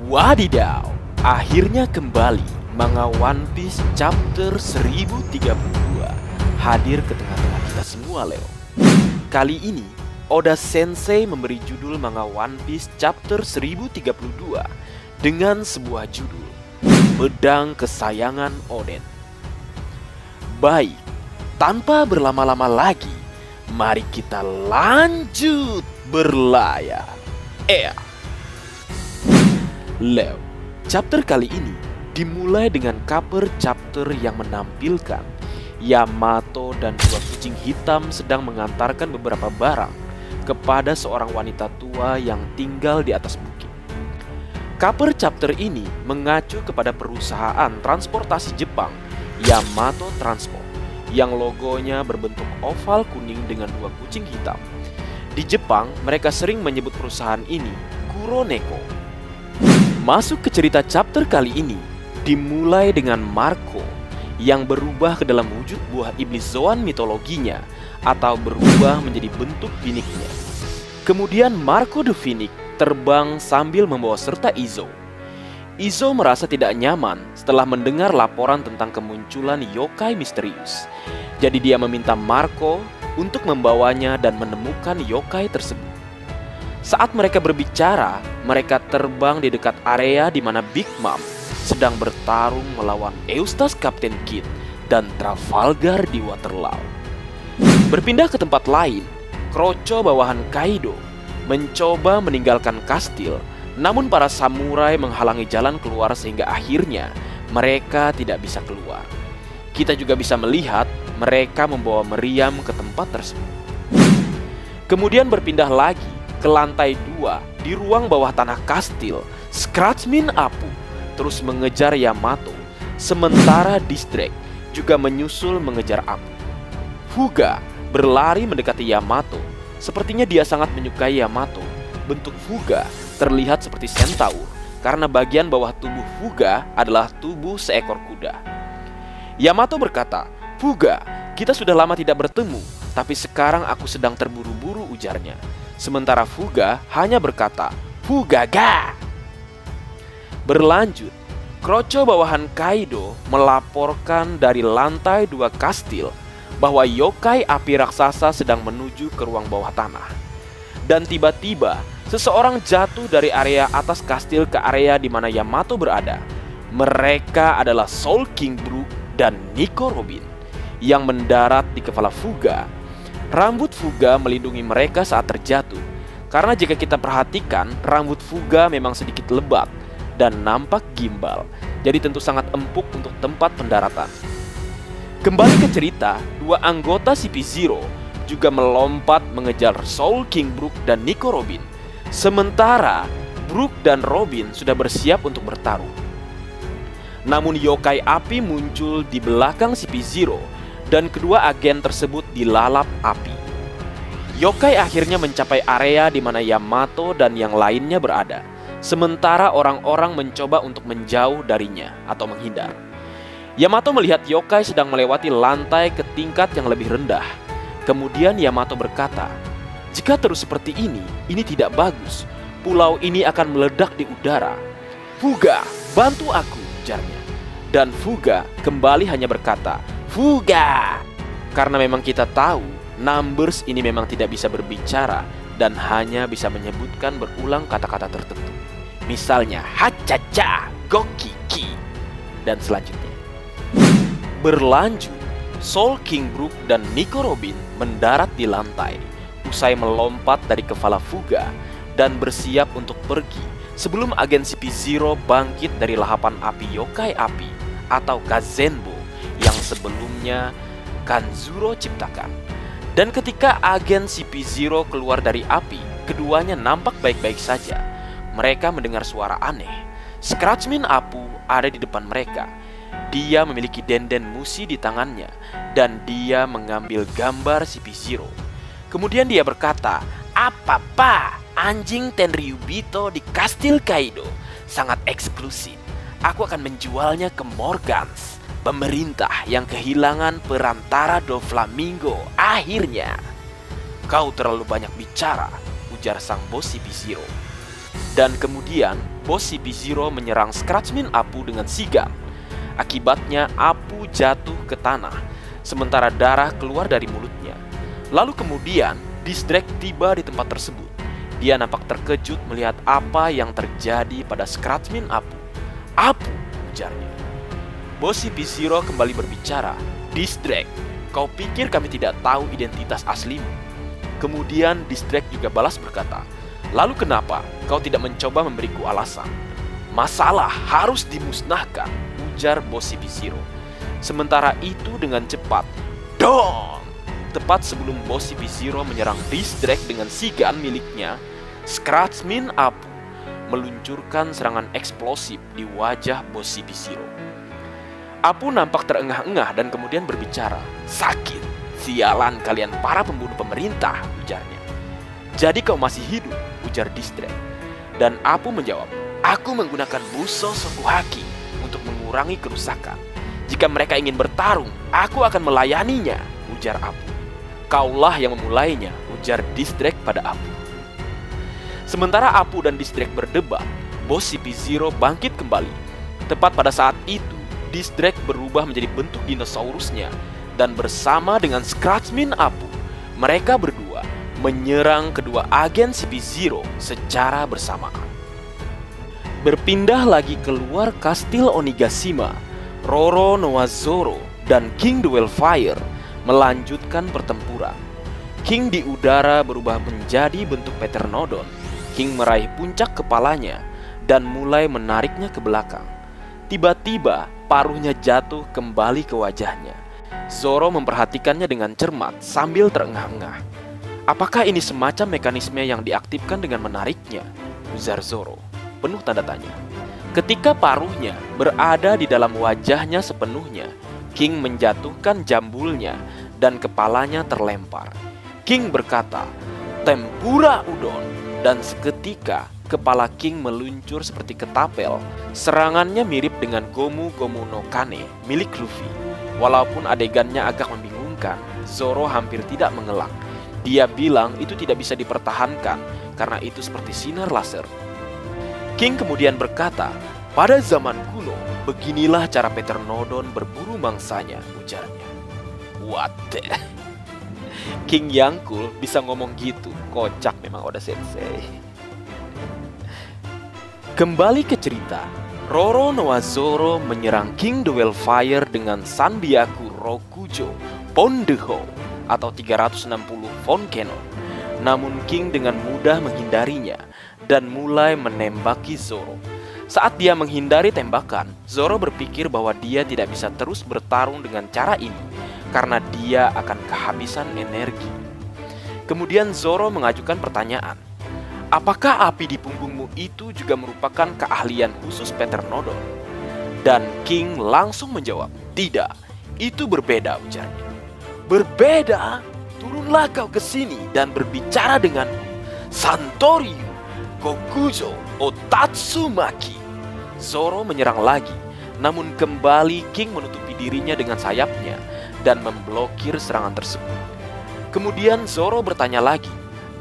Wadidaw, akhirnya kembali manga One Piece chapter 1032 hadir ke tengah-tengah kita semua, Leo. Kali ini, Oda Sensei memberi judul manga One Piece chapter 1032 dengan sebuah judul Pedang Kesayangan Oden. Baik, tanpa berlama-lama lagi, mari kita lanjut berlayar. Leo, chapter kali ini dimulai dengan cover chapter yang menampilkan Yamato dan dua kucing hitam sedang mengantarkan beberapa barang kepada seorang wanita tua yang tinggal di atas bukit. Cover chapter ini mengacu kepada perusahaan transportasi Jepang Yamato Transport yang logonya berbentuk oval kuning dengan dua kucing hitam. Di Jepang, mereka sering menyebut perusahaan ini Kuroneko. Masuk ke cerita chapter kali ini dimulai dengan Marco yang berubah ke dalam wujud buah iblis Zoan mitologinya atau berubah menjadi bentuk Phoenix-nya. Kemudian Marco the Phoenix terbang sambil membawa serta Izo. Izo merasa tidak nyaman setelah mendengar laporan tentang kemunculan yokai misterius. Jadi dia meminta Marco untuk membawanya dan menemukan yokai tersebut. Saat mereka berbicara, mereka terbang di dekat area di mana Big Mom sedang bertarung melawan Eustace Captain Kidd dan Trafalgar di Waterloo. Berpindah ke tempat lain, Kroco bawahan Kaido mencoba meninggalkan kastil, namun para samurai menghalangi jalan keluar sehingga akhirnya mereka tidak bisa keluar. Kita juga bisa melihat mereka membawa meriam ke tempat tersebut. Kemudian berpindah lagi ke lantai 2 di ruang bawah tanah kastil. Scratchmin Apu terus mengejar Yamato, sementara Distract juga menyusul mengejar Apu. Fuga berlari mendekati Yamato. Sepertinya dia sangat menyukai Yamato. Bentuk Fuga terlihat seperti centaur karena bagian bawah tubuh Fuga adalah tubuh seekor kuda. Yamato berkata, "Fuga, kita sudah lama tidak bertemu, tapi sekarang aku sedang terburu-buru," ujarnya. Sementara Fuga hanya berkata, "Fugaga." Berlanjut, Kroco bawahan Kaido melaporkan dari lantai 2 kastil bahwa yokai api raksasa sedang menuju ke ruang bawah tanah. Dan tiba-tiba, seseorang jatuh dari area atas kastil ke area di mana Yamato berada. Mereka adalah Soul King Brook dan Nico Robin yang mendarat di kepala Fuga. Rambut Fuga melindungi mereka saat terjatuh, karena jika kita perhatikan, rambut Fuga memang sedikit lebat dan nampak gimbal, jadi tentu sangat empuk untuk tempat pendaratan. Kembali ke cerita, dua anggota CP0 juga melompat mengejar Soul King Brook dan Nico Robin, sementara Brook dan Robin sudah bersiap untuk bertarung. Namun yokai api muncul di belakang CP0 dan kedua agen tersebut dilalap api. Yokai akhirnya mencapai area di mana Yamato dan yang lainnya berada, sementara orang-orang mencoba untuk menjauh darinya atau menghindar. Yamato melihat yokai sedang melewati lantai ke tingkat yang lebih rendah. Kemudian Yamato berkata, "Jika terus seperti ini tidak bagus. Pulau ini akan meledak di udara. Fuga, bantu aku," ujarnya. Dan Fuga kembali hanya berkata, "Fuga!" Karena memang kita tahu Numbers ini memang tidak bisa berbicara dan hanya bisa menyebutkan berulang kata-kata tertentu. Misalnya Hachacha, Gokiki, dan selanjutnya. Berlanjut, Soul King Brook dan Nico Robin mendarat di lantai usai melompat dari kepala Fuga dan bersiap untuk pergi sebelum agen CP0 bangkit dari lahapan api yokai api atau Kazenbo yang sebelumnya Kanzuro ciptakan. Dan ketika agen CP0 keluar dari api, keduanya nampak baik-baik saja. Mereka mendengar suara aneh. Scratchmin Apu ada di depan mereka. Dia memiliki denden musi di tangannya dan dia mengambil gambar CP0. Kemudian dia berkata, "Apa anjing Tenryubito di kastil Kaido sangat eksklusif. Aku akan menjualnya ke Morgans, pemerintah yang kehilangan perantara Doflamingo. Akhirnya." "Kau terlalu banyak bicara," ujar sang bos CP0. Dan kemudian bos CP0 menyerang Scratchmin Apu dengan Shigan. Akibatnya Apu jatuh ke tanah, sementara darah keluar dari mulutnya. Lalu kemudian Distrek tiba di tempat tersebut. Dia nampak terkejut melihat apa yang terjadi pada Scratchmin Apu. "Apu," ujarnya. Bos CP0 kembali berbicara. "Distrek, kau pikir kami tidak tahu identitas aslimu?" Kemudian Distrek juga balas berkata, "Lalu kenapa kau tidak mencoba memberiku alasan?" "Masalah harus dimusnahkan," ujar bos CP0. Sementara itu dengan cepat, dong! Tepat sebelum bos CP0 menyerang Distrek dengan Shigan miliknya, Scratchmin Apu meluncurkan serangan eksplosif di wajah bos CP0. Apu nampak terengah-engah dan kemudian berbicara. "Sakit, sialan kalian para pembunuh pemerintah," ujarnya. "Jadi kau masih hidup," ujar Distrek. Dan Apu menjawab, "Aku menggunakan Busou Shokuhaki untuk mengurangi kerusakan. Jika mereka ingin bertarung, aku akan melayaninya," ujar Apu. "Kaulah yang memulainya," ujar Distrek pada Apu. Sementara Apu dan Distrek berdebat, bos CP0 bangkit kembali. Tepat pada saat itu, Distrek berubah menjadi bentuk dinosaurusnya, dan bersama dengan Scratchmin Apu, mereka berdua menyerang kedua agen CP0 secara bersamaan. Berpindah lagi keluar kastil Onigashima, Roro Noa Zoro dan King Duel Fire melanjutkan pertempuran. King di udara berubah menjadi bentuk Peternodon. King meraih puncak kepalanya dan mulai menariknya ke belakang. Tiba-tiba paruhnya jatuh kembali ke wajahnya. Zoro memperhatikannya dengan cermat sambil terengah-engah. "Apakah ini semacam mekanisme yang diaktifkan dengan menariknya?" ujar Zoro, penuh tanda tanya. Ketika paruhnya berada di dalam wajahnya sepenuhnya, King menjatuhkan jambulnya dan kepalanya terlempar. King berkata, "Tempura udon," dan seketika kepala King meluncur seperti ketapel. Serangannya mirip dengan Gomu Gomu no Kane milik Luffy. Walaupun adegannya agak membingungkan, Zoro hampir tidak mengelak. Dia bilang itu tidak bisa dipertahankan karena itu seperti sinar laser. King kemudian berkata, "Pada zaman kuno, beginilah cara Peternodon berburu mangsanya," ujarnya. What the? King yang cool bisa ngomong gitu. Kocak memang Oda Sensei. Kembali ke cerita, Roro Noa Zoro menyerang King Duel Fire dengan Sanbyaku Rokujo Pondeho atau 360 Von Cannon. Namun King dengan mudah menghindarinya dan mulai menembaki Zoro. Saat dia menghindari tembakan, Zoro berpikir bahwa dia tidak bisa terus bertarung dengan cara ini karena dia akan kehabisan energi. Kemudian Zoro mengajukan pertanyaan, "Apakah api di punggungmu itu juga merupakan keahlian khusus Peternodon?" Dan King langsung menjawab, "Tidak, itu berbeda," ujarnya. "Berbeda? Turunlah kau ke sini dan berbicara denganku. Santoryu Kokuzo Otatsumaki." Zoro menyerang lagi, namun kembali King menutupi dirinya dengan sayapnya dan memblokir serangan tersebut. Kemudian Zoro bertanya lagi,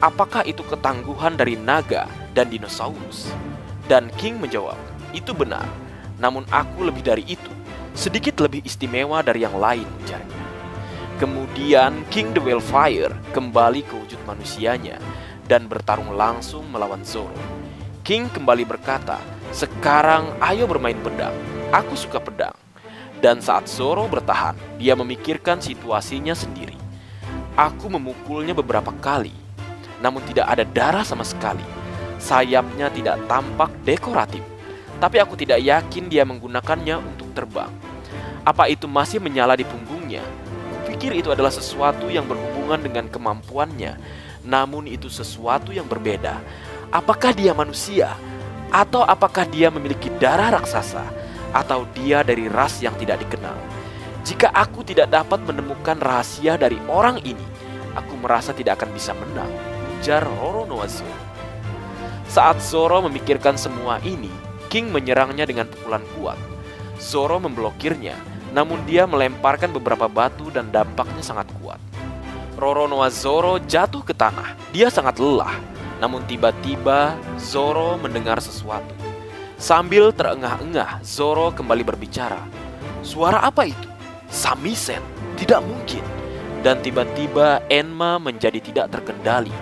apakah itu ketangguhan dari naga dan dinosaurus? Dan King menjawab, "Itu benar, namun aku lebih dari itu, sedikit lebih istimewa dari yang lain," ujarnya. Kemudian King Duel Fire kembali ke wujud manusianya dan bertarung langsung melawan Zoro. King kembali berkata, "Sekarang ayo bermain pedang, aku suka pedang." Dan saat Zoro bertahan, dia memikirkan situasinya sendiri. "Aku memukulnya beberapa kali, namun tidak ada darah sama sekali. Sayapnya tidak tampak dekoratif, tapi aku tidak yakin dia menggunakannya untuk terbang. Apa itu masih menyala di punggungnya? Kupikir itu adalah sesuatu yang berhubungan dengan kemampuannya, namun itu sesuatu yang berbeda. Apakah dia manusia? Atau apakah dia memiliki darah raksasa? Atau dia dari ras yang tidak dikenal? Jika aku tidak dapat menemukan rahasia dari orang ini, aku merasa tidak akan bisa menang," ujar Roro Noa Zoro. Saat Zoro memikirkan semua ini, King menyerangnya dengan pukulan kuat. Zoro memblokirnya, namun dia melemparkan beberapa batu dan dampaknya sangat kuat. Roro Noa Zoro jatuh ke tanah. Dia sangat lelah. Namun tiba-tiba Zoro mendengar sesuatu. Sambil terengah-engah, Zoro kembali berbicara. Suara apa itu? Samisen? Tidak mungkin. Dan tiba-tiba Enma menjadi tidak terkendali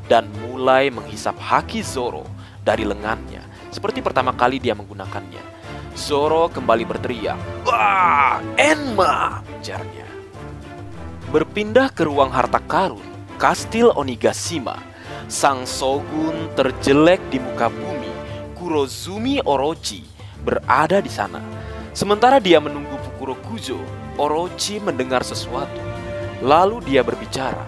dan mulai menghisap haki Zoro dari lengannya, seperti pertama kali dia menggunakannya. Zoro kembali berteriak, "Wah, Enma!" ujarnya. Berpindah ke ruang harta karun, Kastil Onigashima, sang shogun terjelek di muka bumi, Kurozumi Orochi, berada di sana. Sementara dia menunggu Fukurokuzo, Orochi mendengar sesuatu. Lalu dia berbicara,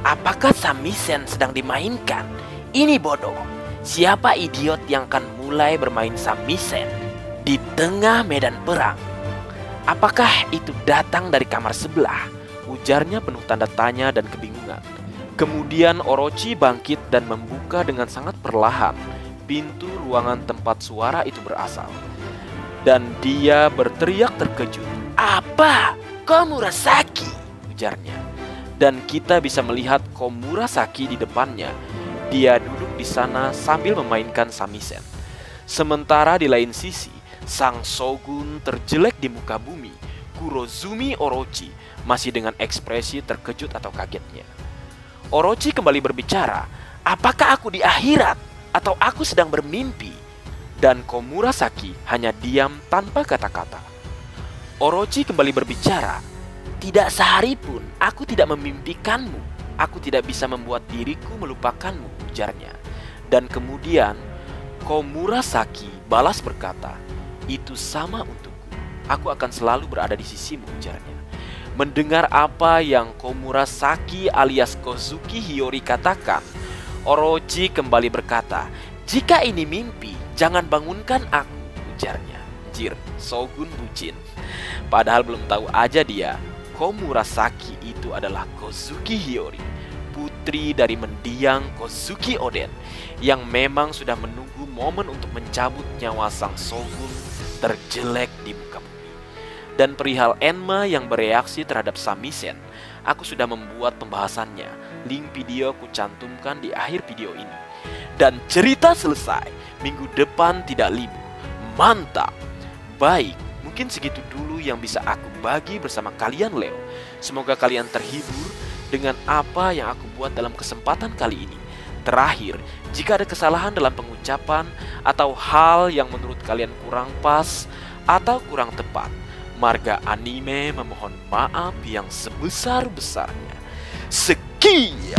"Apakah samisen sedang dimainkan? Ini bodoh. Siapa idiot yang akan mulai bermain samisen di tengah medan perang? Apakah itu datang dari kamar sebelah?" Ujarnya penuh tanda tanya dan kebingungan. Kemudian Orochi bangkit dan membuka dengan sangat perlahan pintu ruangan tempat suara itu berasal. Dan dia berteriak terkejut, "Apa? Komurasaki!" ujarnya. Dan kita bisa melihat Komurasaki di depannya. Dia duduk di sana sambil memainkan samisen. Sementara di lain sisi, sang shogun terjelek di muka bumi, Kurozumi Orochi, masih dengan ekspresi terkejut atau kagetnya. Orochi kembali berbicara, "Apakah aku di akhirat atau aku sedang bermimpi?" Dan Komurasaki hanya diam tanpa kata-kata. Orochi kembali berbicara, "Tidak sehari pun aku tidak memimpikanmu. Aku tidak bisa membuat diriku melupakanmu," ujarnya. Dan kemudian Komurasaki balas berkata, "Itu sama untukku. Aku akan selalu berada di sisimu," ujarnya. Mendengar apa yang Komurasaki alias Kozuki Hiyori katakan, Orochi kembali berkata, "Jika ini mimpi, jangan bangunkan aku," ujarnya. Jir, shogun bucin. Padahal belum tahu aja dia, Komurasaki itu adalah Kozuki Hiyori, putri dari mendiang Kozuki Oden, yang memang sudah menunggu momen untuk mencabut nyawa sang shogun terjelek di muka bumi. Dan perihal Enma yang bereaksi terhadap samisen, aku sudah membuat pembahasannya. Link video ku cantumkan di akhir video ini. Dan cerita selesai. Minggu depan tidak libur. Mantap. Baik, mungkin segitu dulu yang bisa aku bagi bersama kalian Leo. Semoga kalian terhibur dengan apa yang aku buat dalam kesempatan kali ini. Terakhir, jika ada kesalahan dalam pengucapan atau hal yang menurut kalian kurang pas atau kurang tepat, Marga Anime memohon maaf yang sebesar-besarnya. Sekian.